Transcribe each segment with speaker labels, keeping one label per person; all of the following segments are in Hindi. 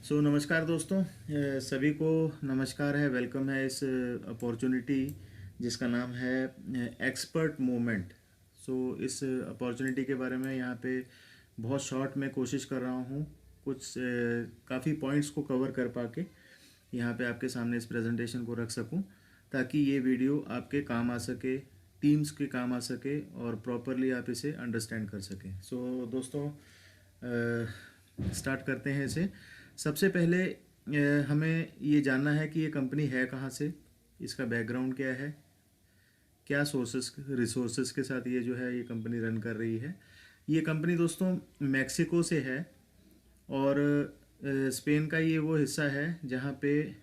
Speaker 1: नमस्कार दोस्तों, सभी को नमस्कार है। वेलकम है इस अपॉर्चुनिटी जिसका नाम है एक्सपर्ट मोमेंट। इस अपॉर्चुनिटी के बारे में यहाँ पे बहुत शॉर्ट में कोशिश कर रहा हूँ कुछ काफ़ी पॉइंट्स को कवर कर पाके यहाँ पे आपके सामने इस प्रेजेंटेशन को रख सकूँ, ताकि ये वीडियो आपके काम आ सके, टीम्स के काम आ सके और प्रॉपरली आप इसे अंडरस्टैंड कर सकें। दोस्तों, स्टार्ट करते हैं इसे। सबसे पहले हमें ये जानना है कि ये कंपनी है कहाँ से, इसका बैकग्राउंड क्या है, क्या सोर्सेस रिसोर्सेज के साथ ये जो है ये कंपनी रन कर रही है। ये कंपनी दोस्तों मैक्सिको से है और स्पेन का ये वो हिस्सा है जहाँ पे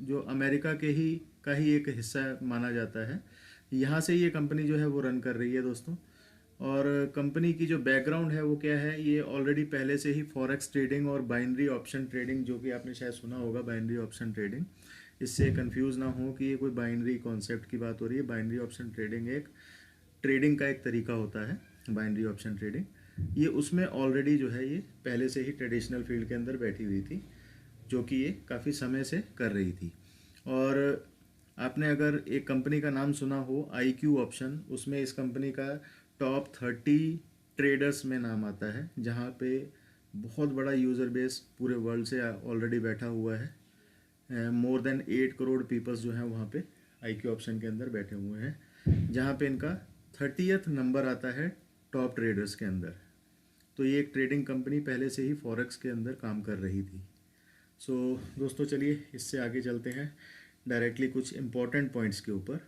Speaker 1: जो अमेरिका के ही का ही एक हिस्सा माना जाता है। यहाँ से ये कंपनी जो है वो रन कर रही है दोस्तों। और कंपनी की जो बैकग्राउंड है वो क्या है, ये ऑलरेडी पहले से ही फॉरेक्स ट्रेडिंग और बाइनरी ऑप्शन ट्रेडिंग, जो कि आपने शायद सुना होगा बाइनरी ऑप्शन ट्रेडिंग, इससे कंफ्यूज ना हो कि ये कोई बाइनरी कॉन्सेप्ट की बात हो रही है। बाइनरी ऑप्शन ट्रेडिंग एक ट्रेडिंग का एक तरीका होता है, बाइनरी ऑप्शन ट्रेडिंग। ये उसमें ऑलरेडी जो है ये पहले से ही ट्रेडिशनल फील्ड के अंदर बैठी हुई थी, जो कि ये काफ़ी समय से कर रही थी। और आपने अगर एक कंपनी का नाम सुना हो IQ ऑप्शन, उसमें इस कंपनी का टॉप 30 ट्रेडर्स में नाम आता है, जहाँ पे बहुत बड़ा यूज़र बेस पूरे वर्ल्ड से ऑलरेडी बैठा हुआ है। मोर देन 8 करोड़ पीपल्स जो हैं वहाँ पे IQ ऑप्शन के अंदर बैठे हुए हैं, जहाँ पे इनका 30th नंबर आता है टॉप ट्रेडर्स के अंदर। तो ये एक ट्रेडिंग कंपनी पहले से ही फॉरेक्स के अंदर काम कर रही थी। दोस्तों चलिए इससे आगे चलते हैं डायरेक्टली कुछ इम्पोर्टेंट पॉइंट्स के ऊपर।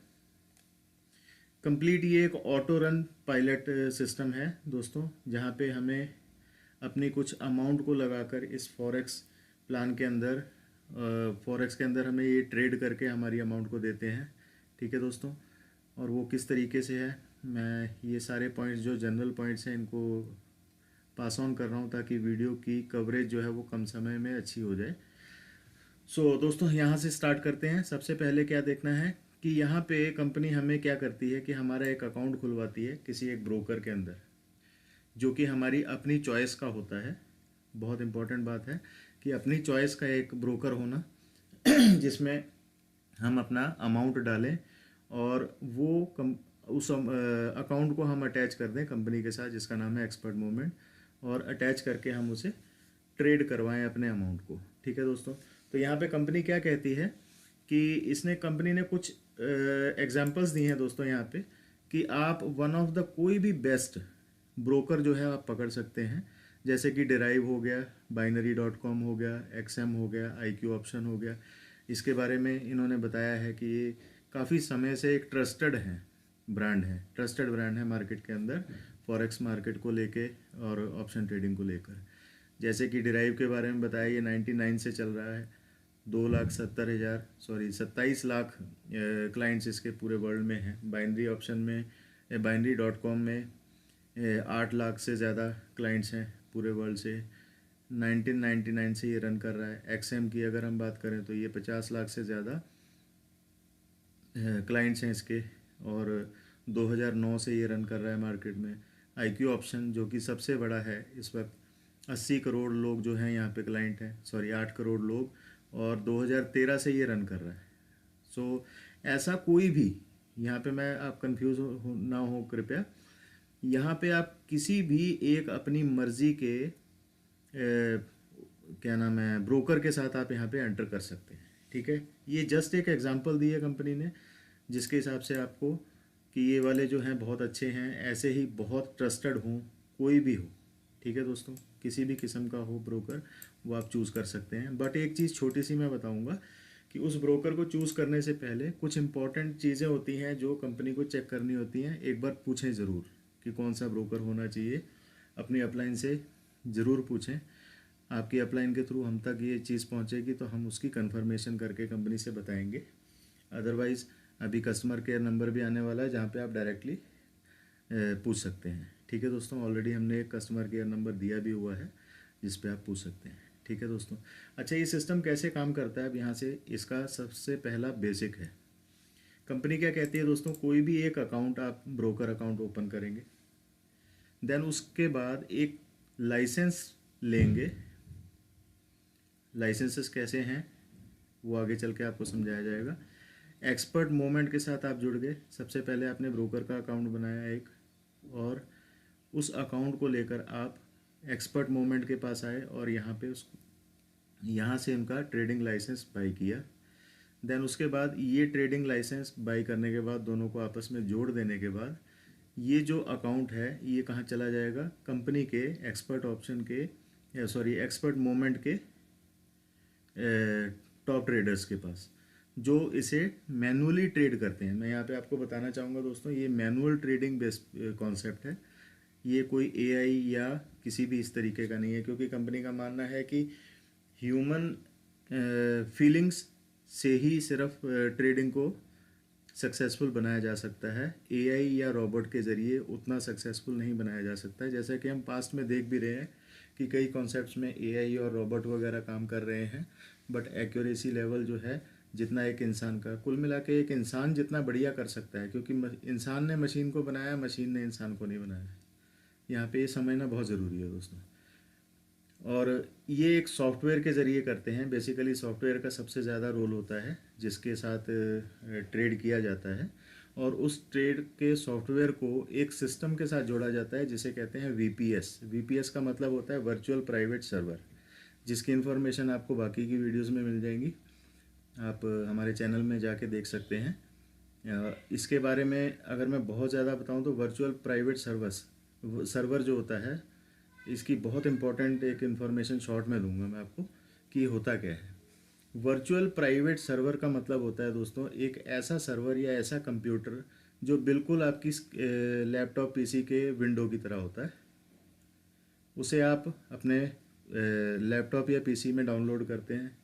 Speaker 1: कंप्लीट ये एक ऑटो रन पायलट सिस्टम है दोस्तों, जहाँ पे हमें अपनी कुछ अमाउंट को लगाकर इस फॉरेक्स प्लान के अंदर फॉरेक्स के अंदर हमें ये ट्रेड करके हमारी अमाउंट को देते हैं। ठीक है दोस्तों, और वो किस तरीके से है, मैं ये सारे पॉइंट्स जो जनरल पॉइंट्स हैं इनको पास ऑन कर रहा हूँ ताकि वीडियो की कवरेज जो है वो कम समय में अच्छी हो जाए। दोस्तों यहाँ से स्टार्ट करते हैं। सबसे पहले क्या देखना है कि यहाँ पे कंपनी हमें क्या करती है कि हमारा एक अकाउंट खुलवाती है किसी एक ब्रोकर के अंदर, जो कि हमारी अपनी चॉइस का होता है। बहुत इंपॉर्टेंट बात है कि अपनी चॉइस का एक ब्रोकर होना जिसमें हम अपना अमाउंट डालें और वो उस अकाउंट को हम अटैच कर दें कंपनी के साथ, जिसका नाम है एक्सपर्ट मूवमेंट, और अटैच करके हम उसे ट्रेड करवाएं अपने अमाउंट को। ठीक है दोस्तों, तो यहाँ पे कंपनी क्या कहती है कि कंपनी ने कुछ एग्जांपल्स दी हैं दोस्तों यहाँ पे, कि आप वन ऑफ द कोई भी बेस्ट ब्रोकर जो है आप पकड़ सकते हैं, जैसे कि डेराइव हो गया, binary.com हो गया, XM हो गया, IQ ऑप्शन हो गया। इसके बारे में इन्होंने बताया है कि ये काफ़ी समय से एक ट्रस्टेड ब्रांड है मार्केट के अंदर, फॉरेक्स मार्केट को लेके और ऑप्शन ट्रेडिंग को लेकर। जैसे कि डेराइव के बारे में बताया, ये 99 से चल रहा है। 27 लाख क्लाइंट्स इसके पूरे वर्ल्ड में हैं। बाइनरी ऑप्शन में binary.com में 8 लाख से ज़्यादा क्लाइंट्स हैं पूरे वर्ल्ड से। 1999 से ये रन कर रहा है। XM की अगर हम बात करें तो ये 50 लाख से ज़्यादा क्लाइंट्स हैं इसके, और 2009 से ये रन कर रहा है मार्केट में। IQ ऑप्शन जो कि सबसे बड़ा है इस वक्त, 80 करोड़ लोग जो हैं यहाँ पे क्लाइंट हैं, 8 करोड़ लोग, और 2013 से ये रन कर रहा है। ऐसा कोई भी, यहाँ पे मैं आप कंफ्यूज ना हो कृपया, यहाँ पे आप किसी भी एक अपनी मर्जी के क्या नाम है ब्रोकर के साथ आप यहाँ पे एंटर कर सकते हैं। ठीक है, ये जस्ट एक एग्जांपल दी है कंपनी ने, जिसके हिसाब से आपको कि ये वाले जो हैं बहुत अच्छे हैं, ऐसे ही बहुत ट्रस्टेड हों, कोई भी हो। ठीक है दोस्तों, किसी भी किस्म का हो ब्रोकर, वो आप चूज़ कर सकते हैं। बट एक चीज़ छोटी सी मैं बताऊंगा कि उस ब्रोकर को चूज़ करने से पहले कुछ इंपॉर्टेंट चीज़ें होती हैं जो कंपनी को चेक करनी होती हैं। एक बार पूछें ज़रूर कि कौन सा ब्रोकर होना चाहिए, अपनी अपलाइन से ज़रूर पूछें। आपकी अपलाइन के थ्रू हम तक ये चीज़ पहुंचेगी तो हम उसकी कंफर्मेशन करके कंपनी से बताएंगे। अदरवाइज़ अभी कस्टमर केयर नंबर भी आने वाला है, जहाँ पे आप डायरेक्टली पूछ सकते हैं। ठीक है दोस्तों, ऑलरेडी हमने एक कस्टमर केयर नंबर दिया भी हुआ है जिस पे आप पूछ सकते हैं। ठीक है दोस्तों, अच्छा ये सिस्टम कैसे काम करता है, अब यहाँ से इसका सबसे पहला बेसिक है। कंपनी क्या कहती है दोस्तों, कोई भी एक अकाउंट आप ब्रोकर अकाउंट ओपन करेंगे, देन उसके बाद एक लाइसेंस लेंगे लाइसेंसेस कैसे हैं वो आगे चल के आपको समझाया जाएगा। एक्सपर्ट मोमेंट के साथ आप जुड़ गए। सबसे पहले आपने ब्रोकर का अकाउंट बनाया एक, और उस अकाउंट को लेकर आप एक्सपर्ट मोमेंट के पास आए और यहाँ से उनका ट्रेडिंग लाइसेंस बाई किया। देन उसके बाद ये ट्रेडिंग लाइसेंस बाई करने के बाद दोनों को आपस में जोड़ देने के बाद ये जो अकाउंट है ये कहाँ चला जाएगा, कंपनी के एक्सपर्ट ऑप्शन के एक्सपर्ट मोमेंट के टॉप ट्रेडर्स के पास, जो इसे मैनुअली ट्रेड करते हैं। मैं यहाँ पे आपको बताना चाहूँगा दोस्तों, ये मैनुअल ट्रेडिंग बेस्ड कॉन्सेप्ट है। ये कोई एआई या किसी भी इस तरीके का नहीं है, क्योंकि कंपनी का मानना है कि ह्यूमन फीलिंग्स से ही सिर्फ ट्रेडिंग को सक्सेसफुल बनाया जा सकता है। एआई या रोबोट के ज़रिए उतना सक्सेसफुल नहीं बनाया जा सकता है। जैसा कि हम पास्ट में देख भी रहे हैं कि कई कॉन्सेप्ट्स में एआई और रोबोट वगैरह काम कर रहे हैं, बट एक्यूरेसी लेवल जो है जितना एक इंसान का, कुल मिला के एक इंसान जितना बढ़िया कर सकता है, क्योंकि इंसान ने मशीन को बनाया, मशीन ने इंसान को नहीं बनाया। यहाँ पे ये समझना बहुत ज़रूरी है दोस्तों। और ये एक सॉफ्टवेयर के ज़रिए करते हैं। बेसिकली सॉफ्टवेयर का सबसे ज़्यादा रोल होता है जिसके साथ ट्रेड किया जाता है, और उस ट्रेड के सॉफ्टवेयर को एक सिस्टम के साथ जोड़ा जाता है जिसे कहते हैं वीपीएस। वीपीएस का मतलब होता है वर्चुअल प्राइवेट सर्वर, जिसकी इन्फॉर्मेशन आपको बाकी की वीडियोज़ में मिल जाएंगी। आप हमारे चैनल में जाके देख सकते हैं। इसके बारे में अगर मैं बहुत ज़्यादा बताऊं तो वर्चुअल प्राइवेट सर्वर जो होता है, इसकी बहुत इंपॉर्टेंट एक इन्फॉर्मेशन शॉर्ट में दूंगा मैं आपको कि होता क्या है। वर्चुअल प्राइवेट सर्वर का मतलब होता है दोस्तों एक ऐसा सर्वर या ऐसा कंप्यूटर जो बिल्कुल आपकी लैपटॉप पीसी के विंडो की तरह होता है। उसे आप अपने लैपटॉप या पीसी में डाउनलोड करते हैं।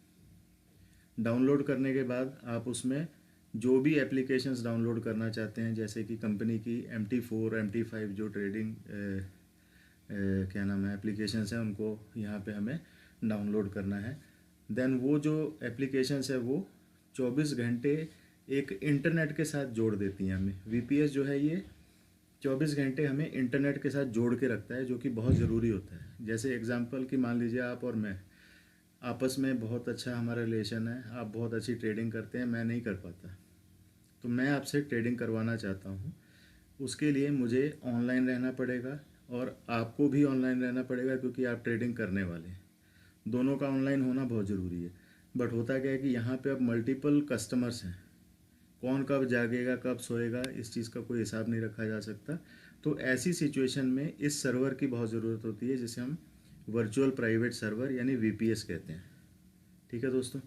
Speaker 1: डाउनलोड करने के बाद आप उसमें जो भी एप्लीकेशंस डाउनलोड करना चाहते हैं, जैसे कि कंपनी की MT4 MT5 जो ट्रेडिंग क्या नाम है एप्लीकेशंस हैं, उनको यहाँ पे हमें डाउनलोड करना है। देन वो जो एप्लीकेशंस है वो 24 घंटे एक इंटरनेट के साथ जोड़ देती हैं हमें। वीपीएस जो है ये 24 घंटे हमें इंटरनेट के साथ जोड़ के रखता है, जो कि बहुत ज़रूरी होता है। जैसे एग्जांपल कि मान लीजिए आप और मैं आपस में बहुत अच्छा हमारा रिलेशन है, आप बहुत अच्छी ट्रेडिंग करते हैं, मैं नहीं कर पाता, तो मैं आपसे ट्रेडिंग करवाना चाहता हूँ। उसके लिए मुझे ऑनलाइन रहना पड़ेगा और आपको भी ऑनलाइन रहना पड़ेगा, क्योंकि आप ट्रेडिंग करने वाले हैं। दोनों का ऑनलाइन होना बहुत ज़रूरी है। बट होता क्या है कि यहाँ पे अब मल्टीपल कस्टमर्स हैं, कौन कब जागेगा कब सोएगा इस चीज़ का कोई हिसाब नहीं रखा जा सकता। तो ऐसी सिचुएशन में इस सर्वर की बहुत ज़रूरत होती है, जिसे हम वर्चुअल प्राइवेट सर्वर यानी वीपीएस कहते हैं। ठीक है दोस्तों,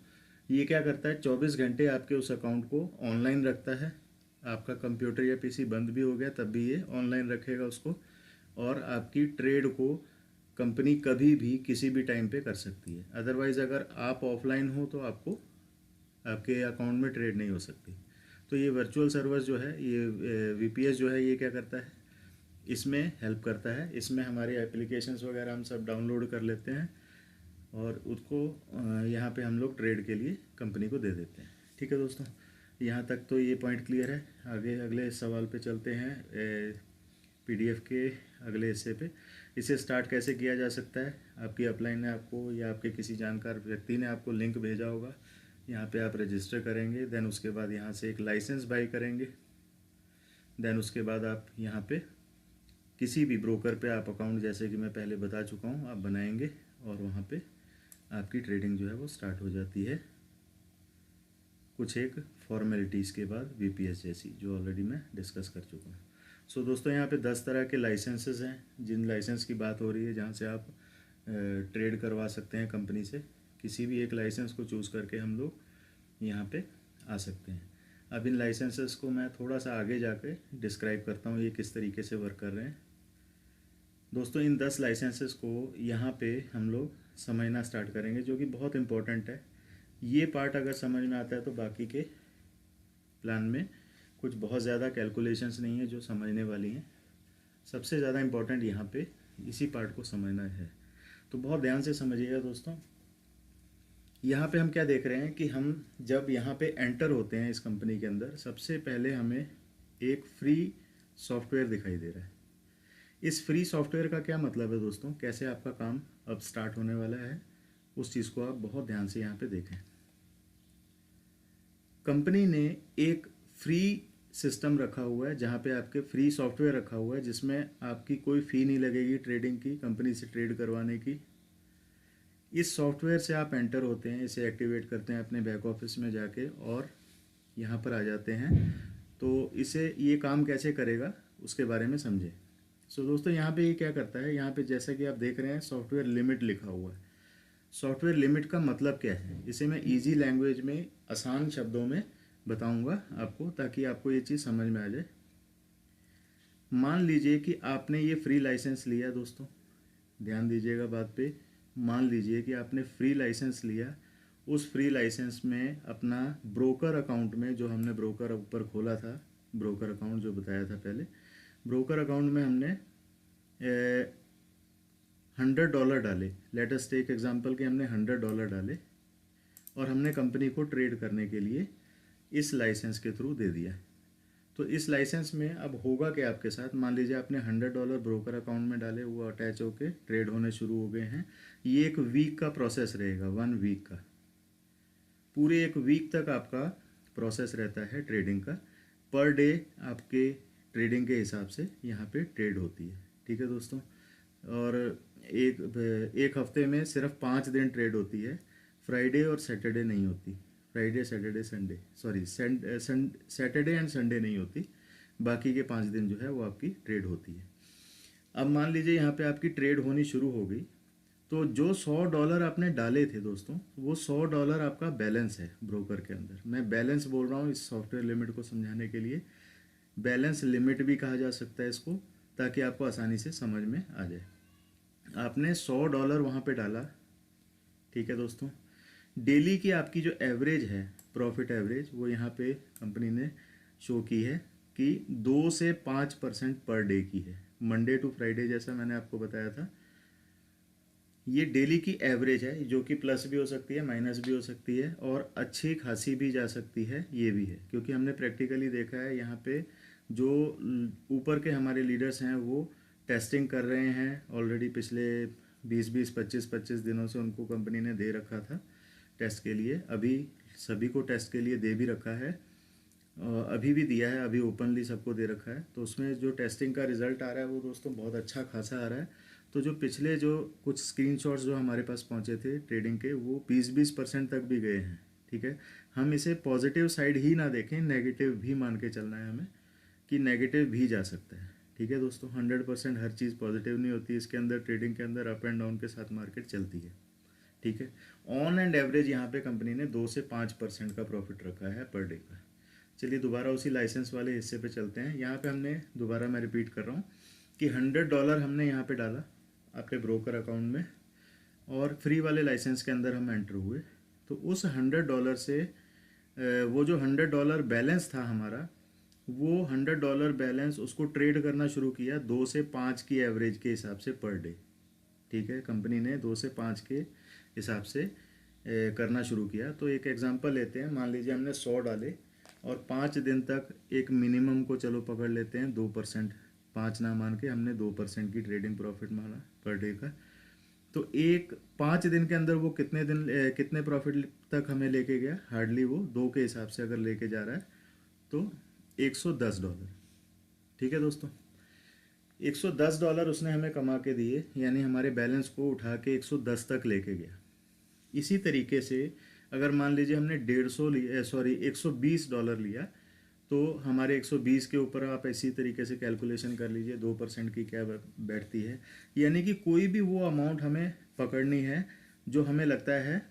Speaker 1: ये क्या करता है 24 घंटे आपके उस अकाउंट को ऑनलाइन रखता है। आपका कंप्यूटर या पीसी बंद भी हो गया तब भी ये ऑनलाइन रखेगा उसको, और आपकी ट्रेड को कंपनी कभी भी किसी भी टाइम पे कर सकती है। अदरवाइज़ अगर आप ऑफलाइन हो तो आपको आपके अकाउंट में ट्रेड नहीं हो सकती। तो ये वर्चुअल सर्वर जो है, ये वीपीएस जो है, ये क्या करता है, इसमें हेल्प करता है। इसमें हमारे एप्लीकेशंस वगैरह हम सब डाउनलोड कर लेते हैं और उसको यहाँ पे हम लोग ट्रेड के लिए कंपनी को दे देते हैं। ठीक है दोस्तों, यहाँ तक तो ये पॉइंट क्लियर है। आगे अगले सवाल पे चलते हैं, पीडीएफ के अगले हिस्से पे। इसे स्टार्ट कैसे किया जा सकता है, आपकी अपलाइन ने आपको या आपके किसी जानकार व्यक्ति ने आपको लिंक भेजा होगा, यहाँ पे आप रजिस्टर करेंगे। देन उसके बाद यहाँ से एक लाइसेंस बाई करेंगे। देन उसके बाद आप यहाँ पे किसी भी ब्रोकर पे आप अकाउंट, जैसे कि मैं पहले बता चुका हूँ, आप बनाएंगे और वहाँ पे आपकी ट्रेडिंग जो है वो स्टार्ट हो जाती है, कुछ एक फॉर्मेलिटीज़ के बाद, वीपीएस जैसी, जो ऑलरेडी मैं डिस्कस कर चुका हूँ। सो दोस्तों, यहाँ पे 10 तरह के लाइसेंसेस हैं। जिन लाइसेंस की बात हो रही है, जहाँ से आप ट्रेड करवा सकते हैं कंपनी से, किसी भी एक लाइसेंस को चूज़ करके हम लोग यहाँ पे आ सकते हैं। अब इन लाइसेंसेस को मैं थोड़ा सा आगे जाके डिस्क्राइब करता हूँ ये किस तरीके से वर्क कर रहे हैं। दोस्तों, इन 10 लाइसेंसेस को यहाँ पे हम लोग समझना स्टार्ट करेंगे, जो कि बहुत इम्पोर्टेंट है। ये पार्ट अगर समझ में आता है तो बाकी के प्लान में कुछ बहुत ज़्यादा कैलकुलेशंस नहीं है जो समझने वाली हैं। सबसे ज़्यादा इम्पोर्टेंट यहाँ पे इसी पार्ट को समझना है, तो बहुत ध्यान से समझिएगा दोस्तों। यहाँ पे हम क्या देख रहे हैं कि हम जब यहाँ पे एंटर होते हैं इस कंपनी के अंदर, सबसे पहले हमें एक फ्री सॉफ्टवेयर दिखाई दे रहा है। इस फ्री सॉफ्टवेयर का क्या मतलब है दोस्तों, कैसे आपका काम अब स्टार्ट होने वाला है, उस चीज़ को आप बहुत ध्यान से यहाँ पे देखें। कंपनी ने एक फ्री सिस्टम रखा हुआ है, जहाँ पे आपके फ्री सॉफ्टवेयर रखा हुआ है, जिसमें आपकी कोई फ़ी नहीं लगेगी ट्रेडिंग की, कंपनी से ट्रेड करवाने की। इस सॉफ्टवेयर से आप एंटर होते हैं, इसे एक्टिवेट करते हैं अपने बैक ऑफिस में जाके और यहाँ पर आ जाते हैं। तो इसे ये काम कैसे करेगा उसके बारे में समझें। सो दोस्तों, यहाँ पे ये क्या करता है, यहाँ पे जैसा कि आप देख रहे हैं सॉफ्टवेयर लिमिट लिखा हुआ है। सॉफ्टवेयर लिमिट का मतलब क्या है, इसे मैं इजी लैंग्वेज में, आसान शब्दों में बताऊंगा आपको, ताकि आपको ये चीज़ समझ में आ जाए। मान लीजिए कि आपने ये फ्री लाइसेंस लिया दोस्तों, ध्यान दीजिएगा बात पे। मान लीजिए कि आपने फ्री लाइसेंस लिया, उस फ्री लाइसेंस में अपना ब्रोकर अकाउंट में, जो हमने ब्रोकर ऊपर खोला था, ब्रोकर अकाउंट जो बताया था पहले, ब्रोकर अकाउंट में हमने $100 डाले। लेट अस टेक एग्जांपल कि हमने $100 डाले और हमने कंपनी को ट्रेड करने के लिए इस लाइसेंस के थ्रू दे दिया। तो इस लाइसेंस में अब होगा क्या आपके साथ, मान लीजिए आपने $100 ब्रोकर अकाउंट में डाले, वो अटैच होके ट्रेड होने शुरू हो गए हैं। ये एक वीक का प्रोसेस रहेगा, 1 वीक का, पूरे 1 वीक तक आपका प्रोसेस रहता है ट्रेडिंग का। पर डे आपके ट्रेडिंग के हिसाब से यहाँ पे ट्रेड होती है, ठीक है दोस्तों। और एक हफ्ते में सिर्फ 5 दिन ट्रेड होती है, फ्राइडे और सैटरडे नहीं होती। Friday, Saturday, Sunday, sorry Saturday and Sunday नहीं होती, बाकी के 5 दिन जो है वो आपकी ट्रेड होती है। अब मान लीजिए यहाँ पे आपकी ट्रेड होनी शुरू हो गई, तो जो $100 आपने डाले थे दोस्तों, वो $100 आपका बैलेंस है ब्रोकर के अंदर। मैं बैलेंस बोल रहा हूँ इस सॉफ्टवेयर लिमिट को समझाने के लिए, बैलेंस लिमिट भी कहा जा सकता है इसको, ताकि आपको आसानी से समझ में आ जाए। आपने $100 वहाँ पे डाला, ठीक है दोस्तों। डेली की आपकी जो एवरेज है, प्रॉफिट एवरेज, वो यहाँ पे कंपनी ने शो की है कि 2 से 5% पर डे की है, मंडे टू फ्राइडे, जैसा मैंने आपको बताया था। ये डेली की एवरेज है, जो कि प्लस भी हो सकती है, माइनस भी हो सकती है, और अच्छी खासी भी जा सकती है, ये भी है, क्योंकि हमने प्रैक्टिकली देखा है यहाँ पे जो ऊपर के हमारे लीडर्स हैं वो टेस्टिंग कर रहे हैं ऑलरेडी। पिछले 20-20, 25-25 दिनों से उनको कंपनी ने दे रखा था टेस्ट के लिए, अभी सभी को टेस्ट के लिए दे भी रखा है, अभी भी दिया है, अभी ओपनली सबको दे रखा है। तो उसमें जो टेस्टिंग का रिज़ल्ट आ रहा है वो दोस्तों बहुत अच्छा खासा आ रहा है। तो जो पिछले जो कुछ स्क्रीनशॉट्स जो हमारे पास पहुंचे थे ट्रेडिंग के, वो 20-20% तक भी गए हैं, ठीक है। हम इसे पॉजिटिव साइड ही ना देखें, नेगेटिव भी मान के चलना है हमें, कि नेगेटिव भी जा सकता है, ठीक है दोस्तों। 100% हर चीज़ पॉजिटिव नहीं होती, इसके अंदर ट्रेडिंग के अंदर अप एंड डाउन के साथ मार्केट चलती है, ठीक है। ऑन एंड एवरेज यहाँ पे कंपनी ने 2 से 5% का प्रॉफिट रखा है पर डे का। चलिए दोबारा उसी लाइसेंस वाले हिस्से पे चलते हैं। यहाँ पे हमने, दोबारा मैं रिपीट कर रहा हूँ कि $100 हमने यहाँ पे डाला अपने ब्रोकर अकाउंट में, और फ्री वाले लाइसेंस के अंदर हम एंटर हुए। तो उस $100 से वो जो $100 बैलेंस था हमारा, वो $100 बैलेंस उसको ट्रेड करना शुरू किया 2 से 5 की एवरेज के हिसाब से पर डे, ठीक है। कंपनी ने 2 से 5 के हिसाब से करना शुरू किया। तो एक एग्जांपल लेते हैं, मान लीजिए हमने 100 डाले और 5 दिन तक एक मिनिमम को चलो पकड़ लेते हैं 2%, 5 ना मान के हमने 2% की ट्रेडिंग प्रॉफिट माना पर डे का। तो 5 दिन के अंदर वो कितने प्रॉफिट तक हमें लेके गया, हार्डली वो 2 के हिसाब से अगर लेके जा रहा है तो $110, ठीक है दोस्तों। $110 उसने हमें कमा के दिए, यानी हमारे बैलेंस को उठा के 110 तक लेके गया। इसी तरीके से अगर मान लीजिए हमने $120 लिया, तो हमारे 120 के ऊपर आप इसी तरीके से कैलकुलेशन कर लीजिए 2% की क्या बैठती है। यानी कि कोई भी वो अमाउंट हमें पकड़नी है जो हमें लगता है,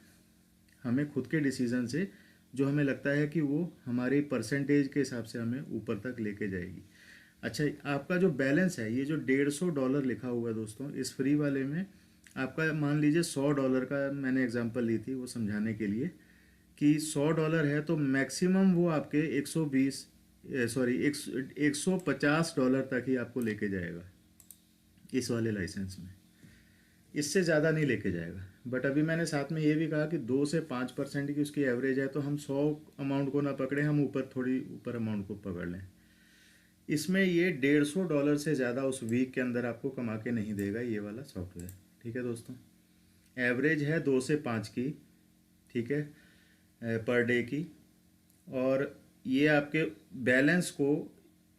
Speaker 1: हमें खुद के डिसीजन से जो हमें लगता है कि वो हमारी परसेंटेज के हिसाब से हमें ऊपर तक लेके जाएगी। अच्छा, आपका जो बैलेंस है, ये जो $150 लिखा हुआ है दोस्तों, इस फ्री वाले में आपका मान लीजिए $100 का मैंने एग्जांपल ली थी वो समझाने के लिए कि $100 है, तो मैक्सिमम वो आपके 150 तक ही आपको लेके जाएगा इस वाले लाइसेंस में, इससे ज़्यादा नहीं लेके जाएगा। बट अभी मैंने साथ में ये भी कहा कि 2 से 5% की उसकी एवरेज है, तो हम 100 अमाउंट को ना पकड़ें, हम थोड़ी ऊपर अमाउंट को पकड़ लें। इसमें ये $150 से ज़्यादा उस वीक के अंदर आपको कमा के नहीं देगा ये वाला सॉफ्टवेयर, ठीक है दोस्तों। एवरेज है 2 से 5 की, ठीक है, पर डे की। और ये आपके बैलेंस को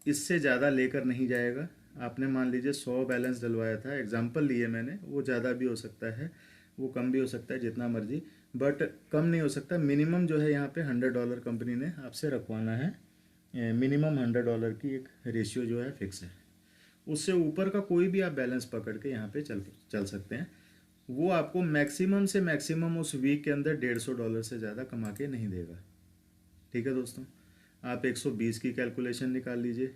Speaker 1: इससे ज़्यादा लेकर नहीं जाएगा। आपने मान लीजिए 100 बैलेंस डलवाया था, एग्जांपल लिए मैंने, वो ज़्यादा भी हो सकता है, वो कम भी हो सकता है, जितना मर्जी, बट कम नहीं हो सकता। मिनिमम जो है यहाँ पे $100 कंपनी ने आपसे रखवाना है। मिनिमम $100 की एक रेशियो जो है फिक्स है। उससे ऊपर का कोई भी आप बैलेंस पकड़ के यहाँ पे चल सकते हैं। वो आपको मैक्सिमम से मैक्सिमम उस वीक के अंदर $150 से ज़्यादा कमा के नहीं देगा। ठीक है दोस्तों, आप 120 की कैलकुलेशन निकाल लीजिए,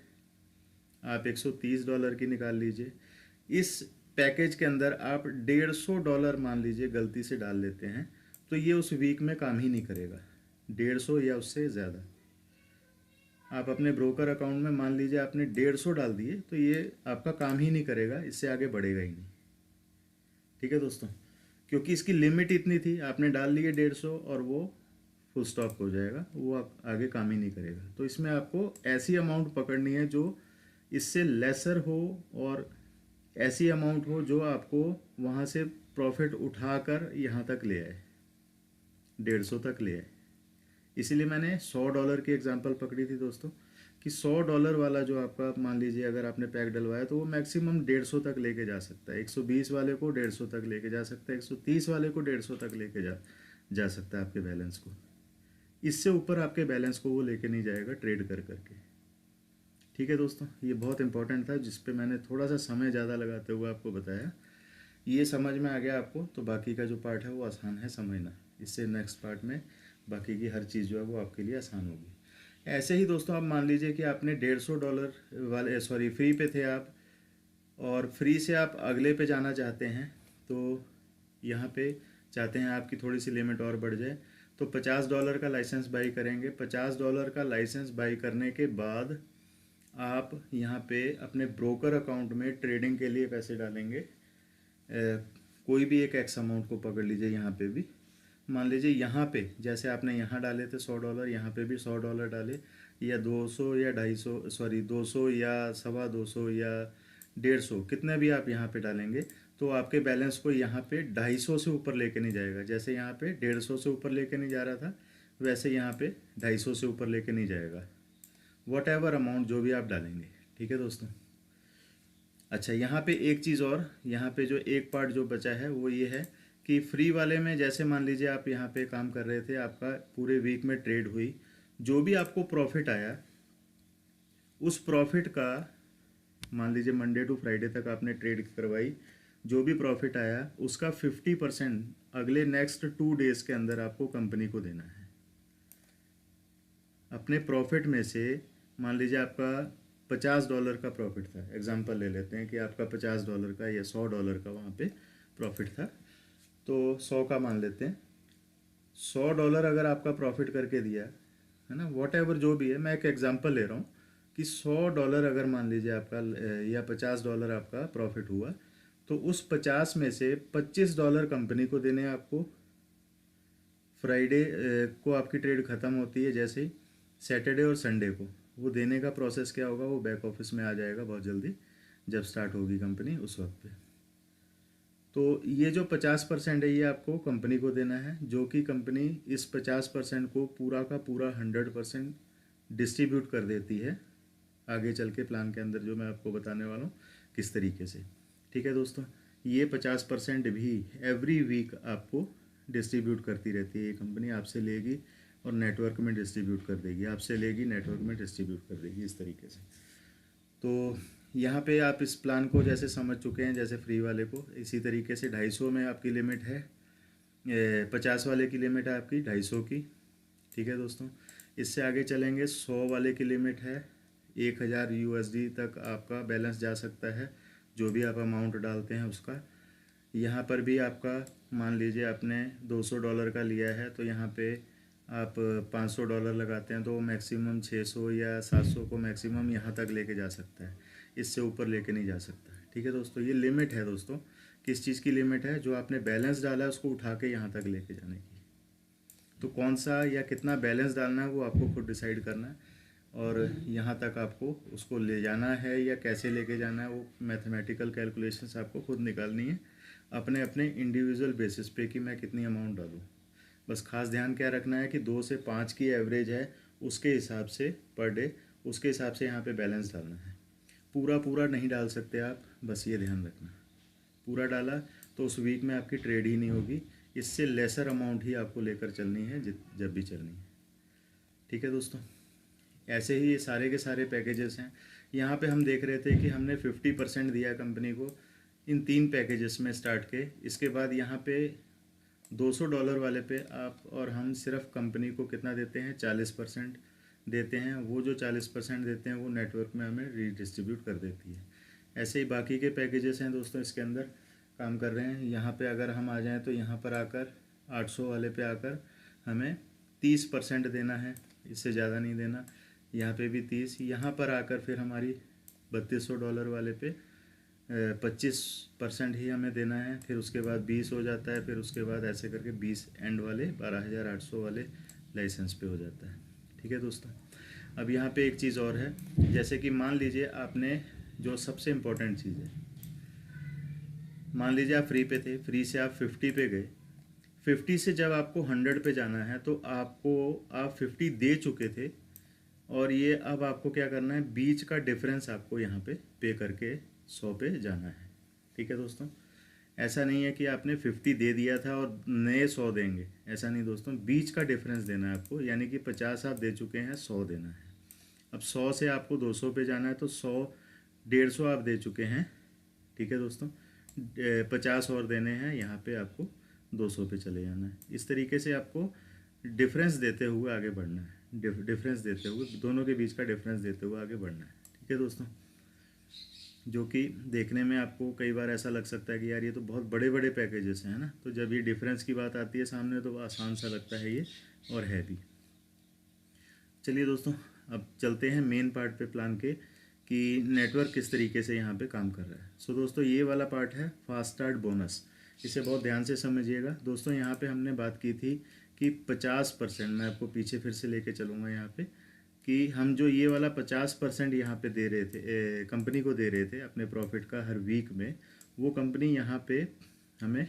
Speaker 1: आप $130 की निकाल लीजिए। इस पैकेज के अंदर आप $150 मान लीजिए गलती से डाल लेते हैं, तो ये उस वीक में काम ही नहीं करेगा। 150 या उससे ज़्यादा आप अपने ब्रोकर अकाउंट में मान लीजिए आपने 150 डाल दिए, तो ये आपका काम ही नहीं करेगा, इससे आगे बढ़ेगा ही नहीं। ठीक है दोस्तों, क्योंकि इसकी लिमिट इतनी थी, आपने डाल लिए 150 और वो फुल स्टॉप हो जाएगा, वो आप आगे काम ही नहीं करेगा। तो इसमें आपको ऐसी अमाउंट पकड़नी है जो इससे लेसर हो और ऐसी अमाउंट हो जो आपको वहाँ से प्रॉफिट उठाकर यहाँ तक ले आए, 150 तक ले आए। इसीलिए मैंने $100 की एग्जांपल पकड़ी थी दोस्तों, कि $100 वाला जो आपका मान लीजिए अगर आपने पैक डलवाया तो वो मैक्सिमम 150 तक लेके जा सकता है। 120 वाले को 150 तक लेके जा सकता है, 130 वाले को 150 तक लेके जा सकता है आपके बैलेंस को। इससे ऊपर आपके बैलेंस को वो लेके नहीं जाएगा ट्रेड कर करके। ठीक है दोस्तों, ये बहुत इंपॉर्टेंट था, जिस पे मैंने थोड़ा सा समय ज़्यादा लगाते हुए आपको बताया। ये समझ में आ गया आपको, तो बाकी का जो पार्ट है वो आसान है समझना। इससे नेक्स्ट पार्ट में बाकी की हर चीज़ जो है वो आपके लिए आसान होगी। ऐसे ही दोस्तों, आप मान लीजिए कि आपने $150 वाले फ्री पे थे आप, और फ्री से आप अगले पे जाना चाहते हैं, तो यहाँ पे चाहते हैं आपकी थोड़ी सी लिमिट और बढ़ जाए, तो $50 का लाइसेंस बाई करेंगे। $50 का लाइसेंस बाई करने के बाद आप यहाँ पे अपने ब्रोकर अकाउंट में ट्रेडिंग के लिए पैसे डालेंगे। कोई भी एक एक्स अमाउंट को पकड़ लीजिए। यहाँ पे भी मान लीजिए, यहाँ पे जैसे आपने यहाँ डाले थे $100, यहाँ पे भी $100 डाले, या 200 या 250, 200 या 250 या 150, कितने भी आप यहाँ पे डालेंगे, तो आपके बैलेंस को यहाँ पे 250 से ऊपर लेके नहीं जाएगा। जैसे यहाँ पे 150 से ऊपर लेके नहीं जा रहा था, वैसे यहाँ पे 250 से ऊपर लेके नहीं जाएगा, वट एवर अमाउंट जो भी आप डालेंगे। ठीक है दोस्तों। अच्छा, यहाँ पे एक चीज़ और, यहाँ पे जो एक पार्ट जो बचा है वो ये है कि फ्री वाले में जैसे मान लीजिए आप यहाँ पे काम कर रहे थे, आपका पूरे वीक में ट्रेड हुई, जो भी आपको प्रॉफिट आया, उस प्रॉफिट का मान लीजिए मंडे टू फ्राइडे तक आपने ट्रेड करवाई, जो भी प्रॉफिट आया उसका 50% अगले नेक्स्ट 2 डेज के अंदर आपको कंपनी को देना है। अपने प्रॉफिट में से मान लीजिए आपका $50 का प्रॉफिट था, एग्जांपल ले लेते हैं कि आपका $50 का या $100 का वहाँ पे प्रॉफिट था, तो 100 का मान लेते हैं। $100 अगर आपका प्रॉफिट करके दिया है ना, वॉट एवर जो भी है, मैं एक एग्जांपल ले रहा हूँ कि $100 अगर मान लीजिए आपका या $50 आपका प्रॉफिट हुआ, तो उस 50 में से $25 कंपनी को देने हैं आपको। फ्राइडे को आपकी ट्रेड ख़त्म होती है, जैसे ही सैटरडे और संडे को वो देने का प्रोसेस क्या होगा, वो बैक ऑफिस में आ जाएगा बहुत जल्दी, जब स्टार्ट होगी कंपनी उस वक्त पे। तो ये जो 50% है ये आपको कंपनी को देना है, जो कि कंपनी इस 50% को पूरा का पूरा 100% डिस्ट्रीब्यूट कर देती है आगे चल के प्लान के अंदर, जो मैं आपको बताने वाला हूँ किस तरीके से। ठीक है दोस्तों, ये 50% भी एवरी वीक आपको डिस्ट्रीब्यूट करती रहती है ये कंपनी। आपसे लेगी और नेटवर्क में डिस्ट्रीब्यूट कर देगी, आपसे लेगी नेटवर्क में डिस्ट्रीब्यूट कर देगी, इस तरीके से। तो यहाँ पे आप इस प्लान को जैसे समझ चुके हैं, जैसे फ्री वाले को, इसी तरीके से 250 में आपकी लिमिट है, 50 वाले की लिमिट है आपकी 250 की। ठीक है दोस्तों, इससे आगे चलेंगे, 100 वाले की लिमिट है, 1000 USD तक आपका बैलेंस जा सकता है, जो भी आप अमाउंट डालते हैं उसका। यहाँ पर भी आपका मान लीजिए आपने $200 का लिया है, तो यहाँ पे आप $500 लगाते हैं, तो मैक्सिमम 600 या 700 को मैक्सिमम यहाँ तक लेके जा सकता है, इससे ऊपर लेके नहीं जा सकता। ठीक है दोस्तों, ये लिमिट है दोस्तों। किस चीज़ की लिमिट है? जो आपने बैलेंस डाला है उसको उठा के यहाँ तक लेके जाने की। तो कौन सा या कितना बैलेंस डालना है वो आपको खुद डिसाइड करना है, और यहाँ तक आपको उसको ले जाना है या कैसे लेके जाना है, वो मैथमेटिकल कैलकुलेशंस आपको खुद निकालनी है। अपने अपने इंडिविजुअल बेसिस पे कि मैं कितनी अमाउंट डालूँ। बस खास ध्यान क्या रखना है कि 2 से 5 की एवरेज है, उसके हिसाब से पर डे, उसके हिसाब से यहाँ पे बैलेंस डालना है। पूरा पूरा नहीं डाल सकते आप, बस ये ध्यान रखना। पूरा डाला तो उस वीक में आपकी ट्रेड ही नहीं होगी। इससे लेसर अमाउंट ही आपको लेकर चलनी है जब भी चलनी है। ठीक है दोस्तों, ऐसे ही ये सारे के सारे पैकेजेस हैं। यहाँ पे हम देख रहे थे कि हमने 50% दिया कंपनी को इन 3 पैकेजेस में स्टार्ट के। इसके बाद यहाँ पे $200 वाले पे आप और हम सिर्फ कंपनी को कितना देते हैं, 40% देते हैं। वो जो 40% देते हैं वो नेटवर्क में हमें रीडिस्ट्रीब्यूट कर देती है। ऐसे ही बाकी के पैकेजेस हैं दोस्तों, इसके अंदर काम कर रहे हैं। यहाँ पे अगर हम आ जाएं तो यहाँ पर आकर 800 वाले पे आकर हमें 30% देना है, इससे ज़्यादा नहीं देना। यहाँ पे भी 30, यहाँ पर आकर फिर हमारी $3200 वाले पे 25% ही हमें देना है। फिर उसके बाद 20 हो जाता है, फिर उसके बाद ऐसे करके 20 एंड वाले 12800 वाले लाइसेंस पे हो जाता है। ठीक है दोस्तों, अब यहाँ पे एक चीज़ और है, जैसे कि मान लीजिए आपने जो सबसे इम्पोर्टेंट चीज़ है, मान लीजिए आप फ्री पे थे, फ्री से आप 50 पे गए। 50 से जब आपको 100 पे जाना है तो आप 50 दे चुके थे, और ये अब आपको क्या करना है, बीच का डिफरेंस आपको यहाँ पे करके 100 पे जाना है। ठीक है दोस्तों, ऐसा नहीं है कि आपने 50 दे दिया था और नए 100 देंगे, ऐसा नहीं दोस्तों। बीच का डिफरेंस देना है आपको, यानी कि 50 आप दे चुके हैं, 100 देना है। अब 100 से आपको 200 पे जाना है तो 100 150 आप दे चुके हैं। ठीक है दोस्तों, 50 और देने हैं, यहाँ पे आपको 200 पे चले जाना है। इस तरीके से आपको डिफरेंस देते हुए आगे बढ़ना है, डिफरेंस देते हुए, दोनों के बीच का डिफरेंस देते हुए आगे बढ़ना है। ठीक है दोस्तों, जो कि देखने में आपको कई बार ऐसा लग सकता है कि यार ये तो बहुत बड़े बड़े पैकेजेस हैं ना, तो जब ये डिफरेंस की बात आती है सामने तो आसान सा लगता है ये, और है भी। चलिए दोस्तों, अब चलते हैं मेन पार्ट पे प्लान के, कि नेटवर्क किस तरीके से यहाँ पे काम कर रहा है। सो दोस्तों, ये वाला पार्ट है फास्ट स्टार्ट बोनस, इसे बहुत ध्यान से समझिएगा दोस्तों। यहाँ पे हमने बात की थी कि 50%, मैं आपको पीछे फिर से लेके चलूँगा यहाँ पे, कि हम जो ये वाला 50% यहाँ पे दे रहे थे, कंपनी को दे रहे थे अपने प्रॉफिट का हर वीक में, वो कंपनी यहाँ पे हमें,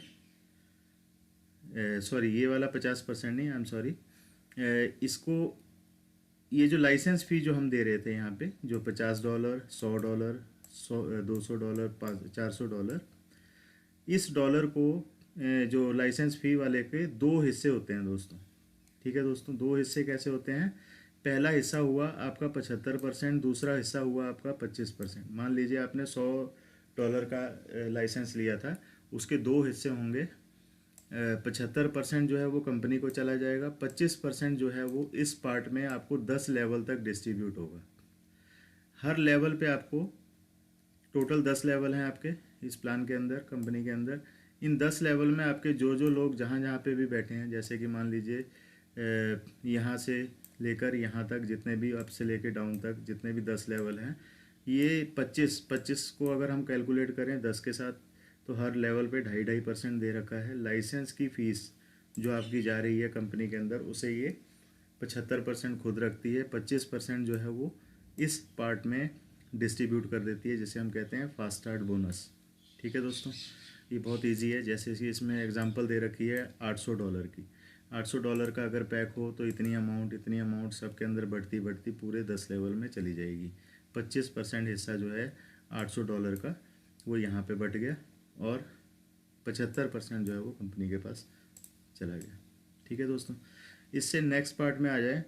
Speaker 1: सॉरी ये वाला 50% नहीं, आई एम सॉरी, इसको, ये जो लाइसेंस फ़ी जो हम दे रहे थे यहाँ पे, जो $50, $100, $200, $400, इस डॉलर को जो लाइसेंस फ़ी वाले के 2 हिस्से होते हैं दोस्तों। ठीक है दोस्तों, 2 हिस्से कैसे होते हैं, पहला हिस्सा हुआ आपका 75%, दूसरा हिस्सा हुआ आपका 25%। मान लीजिए आपने $100 का लाइसेंस लिया था, उसके 2 हिस्से होंगे। 75% जो है वो कंपनी को चला जाएगा, 25% जो है वो इस पार्ट में आपको 10 लेवल तक डिस्ट्रीब्यूट होगा। हर लेवल पे आपको, टोटल 10 लेवल हैं आपके इस प्लान के अंदर, कंपनी के अंदर। इन 10 लेवल में आपके जो जो लोग जहाँ जहाँ पे भी बैठे हैं, जैसे कि मान लीजिए यहाँ से लेकर यहाँ तक, जितने भी अप से लेकर डाउन तक जितने भी 10 लेवल हैं, ये 25 को अगर हम कैलकुलेट करें 10 के साथ, तो हर लेवल पे 2.5% दे रखा है। लाइसेंस की फ़ीस जो आपकी जा रही है कंपनी के अंदर, उसे ये 75% खुद रखती है, 25% जो है वो इस पार्ट में डिस्ट्रीब्यूट कर देती है, जिसे हम कहते हैं फास्ट स्टार्ट बोनस। ठीक है दोस्तों, ये बहुत इजी है। जैसे कि इसमें एग्जांपल दे रखी है $800 की, $800 का अगर पैक हो तो इतनी अमाउंट सबके अंदर बढ़ती बढ़ती पूरे 10 लेवल में चली जाएगी। 25% हिस्सा जो है $800 का, वो यहाँ पे बट गया, और 75% जो है वो कंपनी के पास चला गया। ठीक है दोस्तों, इससे नेक्स्ट पार्ट में आ जाए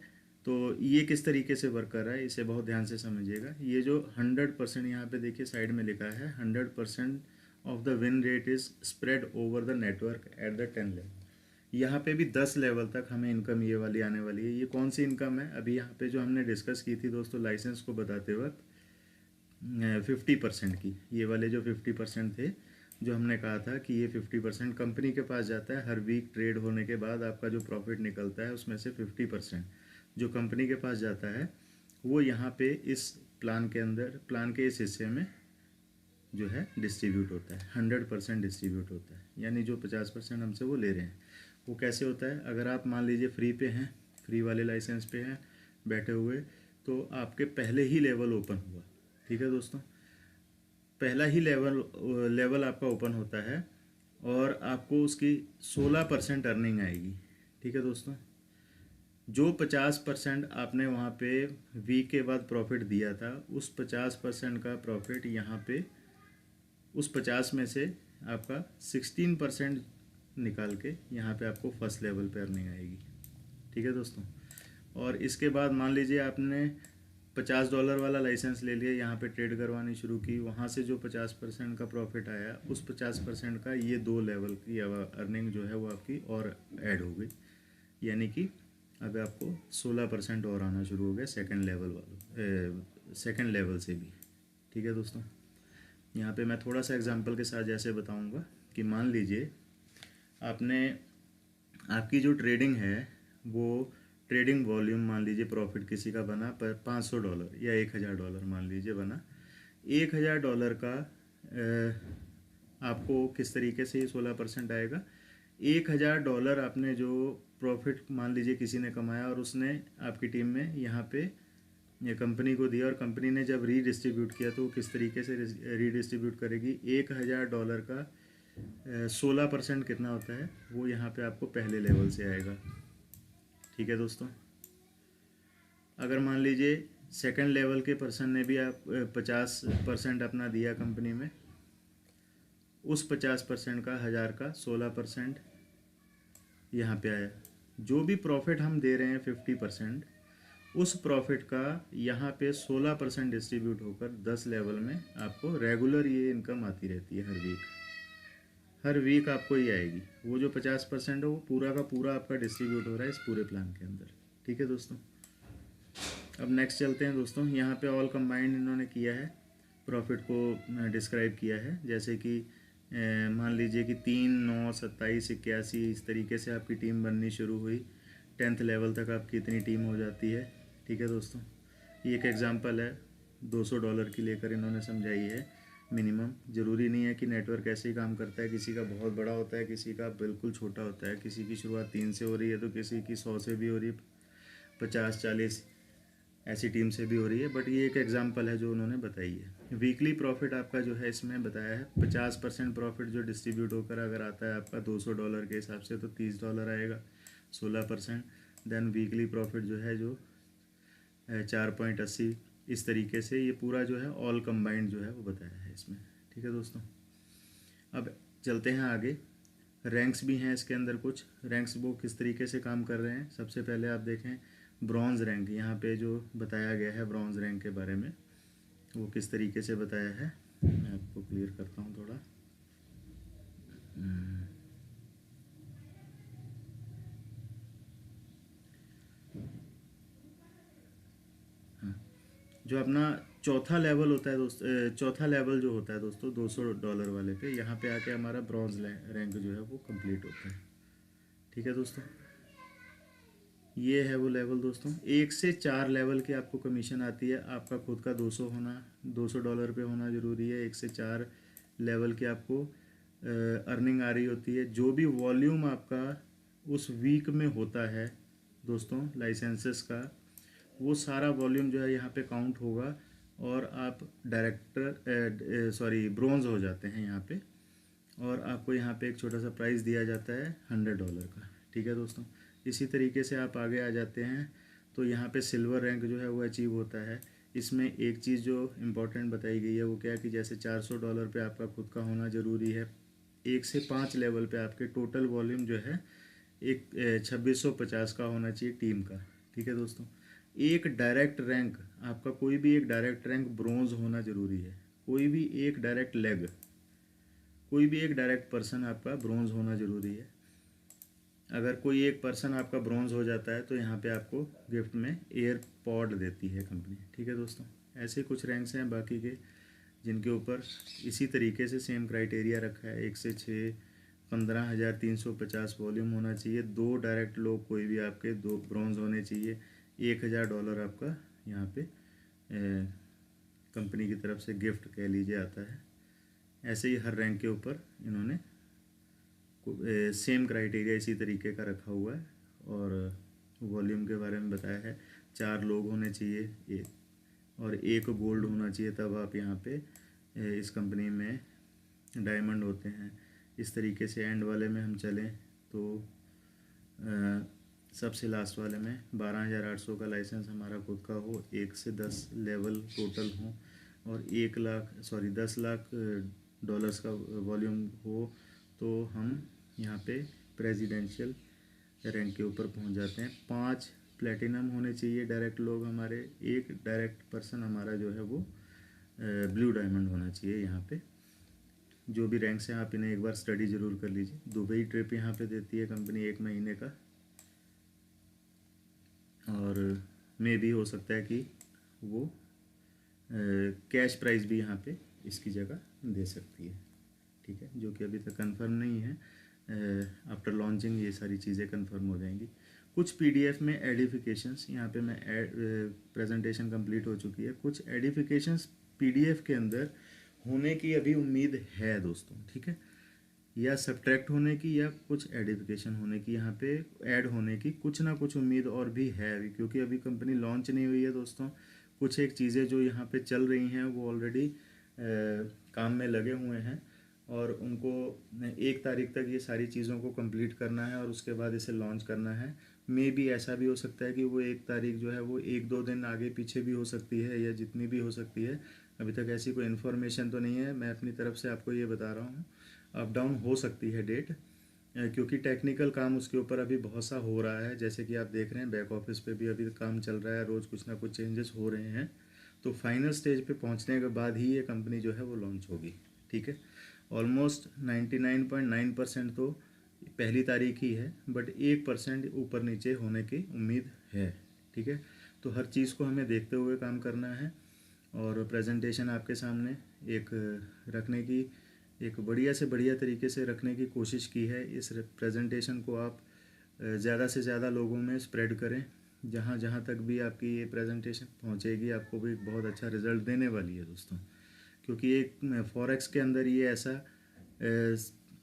Speaker 1: तो ये किस तरीके से वर्क कर रहा है, इसे बहुत ध्यान से समझिएगा। ये जो 100% यहाँ पे देखिए साइड में लिखा है, 100% of the win rate is spread over the network at the 10 level. यहाँ पे भी 10 लेवल तक हमें इनकम ये वाली आने वाली है। ये कौन सी इनकम है, अभी यहाँ पे जो हमने डिस्कस की थी दोस्तों लाइसेंस को बताते वक्त, 50% की, ये वाले जो 50% थे, जो हमने कहा था कि ये 50% कंपनी के पास जाता है। हर वीक ट्रेड होने के बाद आपका जो प्रॉफिट निकलता है उसमें से 50% जो कंपनी के पास जाता है, वो यहाँ पे इस प्लान के अंदर, प्लान के इस हिस्से में जो है डिस्ट्रीब्यूट होता है। 100% डिस्ट्रीब्यूट होता है, यानी जो 50% हमसे वो ले रहे हैं। वो कैसे होता है, अगर आप मान लीजिए फ्री पे हैं, फ्री वाले लाइसेंस पे हैं बैठे हुए, तो आपके पहले ही लेवल ओपन हुआ। ठीक है दोस्तों, पहला ही लेवल आपका ओपन होता है, और आपको उसकी 16% अर्निंग आएगी। ठीक है दोस्तों, जो 50% आपने वहाँ पे वीक के बाद प्रॉफिट दिया था, उस 50% का प्रॉफिट यहाँ पे उस 50 में से आपका 16% निकाल के यहाँ पे आपको फर्स्ट लेवल पे अर्निंग आएगी। ठीक है दोस्तों, और इसके बाद मान लीजिए आपने $50 वाला लाइसेंस ले लिया, यहाँ पे ट्रेड करवानी शुरू की, वहाँ से जो 50% का प्रॉफिट आया, उस 50% का ये 2 लेवल की अर्निंग जो है वो आपकी और ऐड हो गई, यानी कि अब आपको 16% और आना शुरू हो गया सेकेंड लेवल से भी। ठीक है दोस्तों, यहाँ पे मैं थोड़ा सा एग्जांपल के साथ जैसे बताऊँगा कि मान लीजिए आपकी जो ट्रेडिंग है वो ट्रेडिंग वॉल्यूम मान लीजिए प्रॉफिट किसी का बना पर $500 या $1000 मान लीजिए बना। $1000 का आपको किस तरीके से ये 16% आएगा। $1000 आपने जो प्रॉफिट मान लीजिए किसी ने कमाया और उसने आपकी टीम में यहाँ पे ये कंपनी को दिया, और कंपनी ने जब रीडिस्ट्रीब्यूट किया तो वो किस तरीके से रीडिस्ट्रीब्यूट करेगी। $1000 का 16% कितना होता है वो यहाँ पे आपको पहले लेवल से आएगा। ठीक है दोस्तों, अगर मान लीजिए सेकंड लेवल के पर्सन ने भी आप 50% अपना दिया कंपनी में, उस 50% का 1000 का 16% यहाँ पे आया। जो भी प्रॉफिट हम दे रहे हैं 50%, उस प्रॉफिट का यहाँ पे 16% डिस्ट्रीब्यूट होकर 10 लेवल में आपको रेगुलर ये इनकम आती रहती है। हर वीक आपको ये आएगी। वो जो 50% है वो पूरा का पूरा आपका डिस्ट्रीब्यूट हो रहा है इस पूरे प्लान के अंदर। ठीक है दोस्तों, अब नेक्स्ट चलते हैं दोस्तों। यहाँ पे ऑल कंबाइंड इन्होंने किया है, प्रॉफिट को डिस्क्राइब किया है, जैसे कि मान लीजिए कि 3, 9, 27, 81 इस तरीके से आपकी टीम बननी शुरू हुई। 10th लेवल तक आपकी इतनी टीम हो जाती है। ठीक है दोस्तों, ये एक एग्जांपल है $200 की लेकर इन्होंने समझाई है। मिनिमम ज़रूरी नहीं है कि नेटवर्क ऐसे ही काम करता है, किसी का बहुत बड़ा होता है, किसी का बिल्कुल छोटा होता है। किसी की शुरुआत 3 से हो रही है तो किसी की 100 से भी हो रही है, 50, 40 ऐसी टीम से भी हो रही है, बट ये एक एग्जांपल है जो उन्होंने बताई है। वीकली प्रॉफिट आपका जो है इसमें बताया है 50% प्रॉफिट जो डिस्ट्रीब्यूट होकर अगर आता है आपका $200 के हिसाब से तो $30 आएगा, 16%। देन वीकली प्रॉफिट जो है जो 4.80 इस तरीके से ये पूरा जो है ऑल कंबाइंड जो है वो बताया है इसमें। ठीक है दोस्तों, अब चलते हैं आगे। रैंक्स भी हैं इसके अंदर, कुछ रैंक्स वो किस तरीके से काम कर रहे हैं। सबसे पहले आप देखें ब्रॉन्ज़ रैंक, यहाँ पे जो बताया गया है ब्रॉन्ज़ रैंक के बारे में वो किस तरीके से बताया है, मैं आपको क्लियर करता हूँ थोड़ा। जो अपना चौथा लेवल होता है चौथा लेवल जो होता है दोस्तों $200 वाले पे, यहाँ पे आके हमारा ब्रॉन्ज रैंक जो है वो कंप्लीट होता है। ठीक है दोस्तों, ये है वो लेवल दोस्तों। 1 से 4 लेवल की आपको कमीशन आती है। आपका खुद का $200 पे होना ज़रूरी है। 1 से 4 लेवल की आपको अर्निंग आ रही होती है। जो भी वॉल्यूम आपका उस वीक में होता है दोस्तों लाइसेंसेस का, वो सारा वॉल्यूम जो है यहाँ पे काउंट होगा और आप ब्रोंज़ हो जाते हैं यहाँ पे, और आपको यहाँ पे एक छोटा सा प्राइज़ दिया जाता है $100 का। ठीक है दोस्तों, इसी तरीके से आप आगे आ जाते हैं तो यहाँ पे सिल्वर रैंक जो है वो अचीव होता है। इसमें एक चीज़ जो इम्पोर्टेंट बताई गई है वो क्या है कि जैसे $400 पे आपका खुद का होना ज़रूरी है। 1 से 5 लेवल पे आपके टोटल वॉल्यूम जो है एक 2650 का होना चाहिए टीम का। ठीक है दोस्तों, एक डायरेक्ट रैंक आपका, कोई भी एक डायरेक्ट रैंक ब्रोंज़ होना ज़रूरी है। कोई भी एक डायरेक्ट पर्सन आपका ब्रोंज़ होना ज़रूरी है। अगर कोई एक पर्सन आपका ब्रोंज़ हो जाता है तो यहाँ पे आपको गिफ्ट में एयरपॉड देती है कंपनी। ठीक है दोस्तों, ऐसे कुछ रैंक्स हैं बाकी के जिनके ऊपर इसी तरीके से सेम क्राइटेरिया रखा है। 1 से 6 15,350 वॉल्यूम होना चाहिए। 2 डायरेक्ट लोग कोई भी आपके 2 ब्रोंज़ होने चाहिए। $1000 आपका यहाँ पे कंपनी की तरफ से गिफ्ट कह लीजिए आता है। ऐसे ही हर रैंक के ऊपर इन्होंने सेम क्राइटेरिया इसी तरीके का रखा हुआ है। और वॉल्यूम के बारे में बताया है 4 लोग होने चाहिए और 1 गोल्ड होना चाहिए, तब आप यहाँ पे इस कंपनी में डायमंड होते हैं इस तरीके से एंड वाले में हम चलें तो सबसे लास्ट वाले में 12,800 का लाइसेंस हमारा खुद का हो, 1 से 10 लेवल टोटल हो और 10 लाख डॉलर्स का वॉल्यूम हो, तो हम यहाँ पे प्रेसिडेंशियल रैंक के ऊपर पहुँच जाते हैं। 5 प्लेटिनम होने चाहिए डायरेक्ट लोग हमारे, 1 डायरेक्ट पर्सन हमारा जो है वो ब्लू डायमंड होना चाहिए। यहाँ पे जो भी रैंक्स हैं आप इन्हें एक बार स्टडी ज़रूर कर लीजिए। दुबई ट्रिप यहाँ पे देती है कंपनी 1 महीने का, और मे भी हो सकता है कि वो कैश प्राइस भी यहाँ पे इसकी जगह दे सकती है, ठीक है, जो कि अभी तक कंफर्म नहीं है। आफ्टर लॉन्चिंग ये सारी चीज़ें कंफर्म हो जाएंगी। कुछ पीडीएफ में एडिफिकेशंस, यहाँ पे मैं प्रेजेंटेशन कंप्लीट हो चुकी है, कुछ एडिफिकेशंस पीडीएफ के अंदर होने की अभी उम्मीद है दोस्तों, ठीक है, या सब्ट्रैक्ट होने की या कुछ एडिफिकेशन होने की, यहाँ पे ऐड होने की कुछ ना कुछ उम्मीद और भी है अभी, क्योंकि अभी कंपनी लॉन्च नहीं हुई है दोस्तों। कुछ एक चीज़ें जो यहाँ पे चल रही हैं वो ऑलरेडी काम में लगे हुए हैं और उनको 1 तारीख तक ये सारी चीज़ों को कंप्लीट करना है और उसके बाद इसे लॉन्च करना है। मे भी ऐसा भी हो सकता है कि वो 1 तारीख जो है वो 1-2 दिन आगे पीछे भी हो सकती है या जितनी भी हो सकती है। अभी तक ऐसी कोई इन्फॉर्मेशन तो नहीं है, मैं अपनी तरफ से आपको ये बता रहा हूँ। अप डाउन हो सकती है डेट, क्योंकि टेक्निकल काम उसके ऊपर अभी बहुत सा हो रहा है। जैसे कि आप देख रहे हैं बैक ऑफिस पे भी अभी काम चल रहा है, रोज़ कुछ ना कुछ चेंजेस हो रहे हैं। तो फाइनल स्टेज पे पहुंचने के बाद ही ये कंपनी जो है वो लॉन्च होगी, ठीक है। ऑलमोस्ट 99.9% तो पहली तारीख ही है, बट 1% ऊपर नीचे होने की उम्मीद है, ठीक है। तो हर चीज़ को हमें देखते हुए काम करना है और प्रेजेंटेशन आपके सामने एक रखने की, एक बढ़िया से बढ़िया तरीके से रखने की कोशिश की है। इस प्रेजेंटेशन को आप ज़्यादा से ज़्यादा लोगों में स्प्रेड करें। जहाँ जहाँ तक भी आपकी ये प्रेजेंटेशन पहुँचेगी आपको भी बहुत अच्छा रिज़ल्ट देने वाली है दोस्तों, क्योंकि एक फॉरेक्स के अंदर ये ऐसा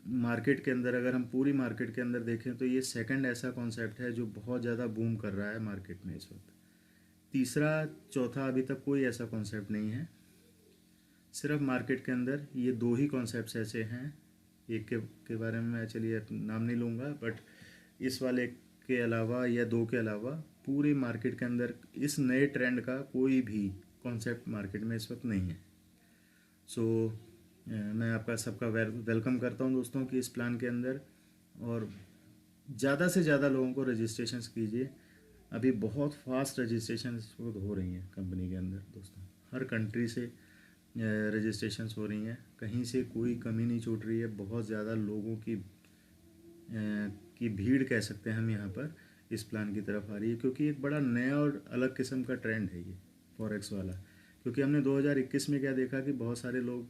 Speaker 1: मार्केट के अंदर, अगर हम पूरी मार्केट के अंदर देखें तो ये सेकंड ऐसा कॉन्सेप्ट है जो बहुत ज़्यादा बूम कर रहा है मार्केट में इस वक्त। तीसरा चौथा अभी तक कोई ऐसा कॉन्सेप्ट नहीं है। सिर्फ मार्केट के अंदर ये 2 ही कॉन्सेप्ट्स ऐसे हैं। एक के बारे में मैं चलिए नाम नहीं लूँगा, बट इस वाले के अलावा या 2 के अलावा पूरी मार्केट के अंदर इस नए ट्रेंड का कोई भी कॉन्सेप्ट मार्केट में इस वक्त नहीं है। सो मैं आपका सबका वेलकम करता हूं दोस्तों कि इस प्लान के अंदर, और ज़्यादा से ज़्यादा लोगों को रजिस्ट्रेशन कीजिए। अभी बहुत फास्ट रजिस्ट्रेशन हो रही हैं कंपनी के अंदर दोस्तों, हर कंट्री से रजिस्ट्रेशन हो रही हैं, कहीं से कोई कमी नहीं छूट रही है। बहुत ज़्यादा लोगों की भीड़ कह सकते हैं हम यहाँ पर इस प्लान की तरफ आ रही है, क्योंकि एक बड़ा नया और अलग किस्म का ट्रेंड है ये फॉरेक्स वाला। क्योंकि हमने 2021 में क्या देखा कि बहुत सारे लोग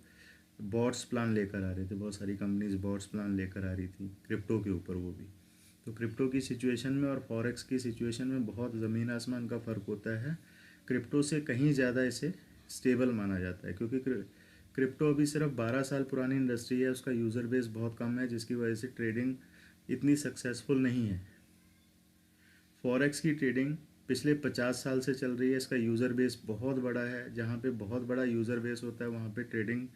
Speaker 1: बॉट्स प्लान लेकर आ रहे थे, बहुत सारी कंपनीज बॉट्स प्लान लेकर आ रही थी क्रिप्टो के ऊपर, वो भी। तो क्रिप्टो की सिचुएशन में और फॉरेक्स की सिचुएशन में बहुत ज़मीन आसमान का फ़र्क होता है। क्रिप्टो से कहीं ज़्यादा इसे स्टेबल माना जाता है, क्योंकि क्रिप्टो अभी सिर्फ 12 साल पुरानी इंडस्ट्री है, उसका यूज़र बेस बहुत कम है, जिसकी वजह से ट्रेडिंग इतनी सक्सेसफुल नहीं है। फॉरेक्स की ट्रेडिंग पिछले 50 साल से चल रही है, इसका यूज़र बेस बहुत बड़ा है। जहाँ पे बहुत बड़ा यूज़र बेस होता है वहाँ पे ट्रेडिंग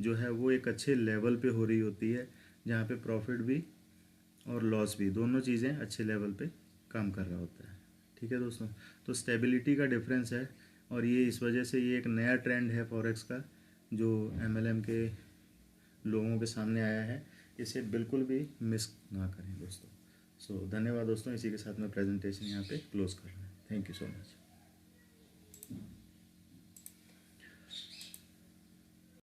Speaker 1: जो है वो एक अच्छे लेवल पे हो रही होती है, जहाँ पे प्रॉफिट भी और लॉस भी दोनों चीज़ें अच्छे लेवल पे काम कर रहा होता है, ठीक है दोस्तों। तो स्टेबिलिटी का डिफरेंस है, और ये इस वजह से ये एक नया ट्रेंड है फॉरेक्स का जो MLM के लोगों के सामने आया है। इसे बिल्कुल भी मिस ना करें दोस्तों। सो धन्यवाद दोस्तों, इसी के साथ मैं प्रेजेंटेशन यहाँ पे क्लोज कर रहा हूँ। Thank you so much.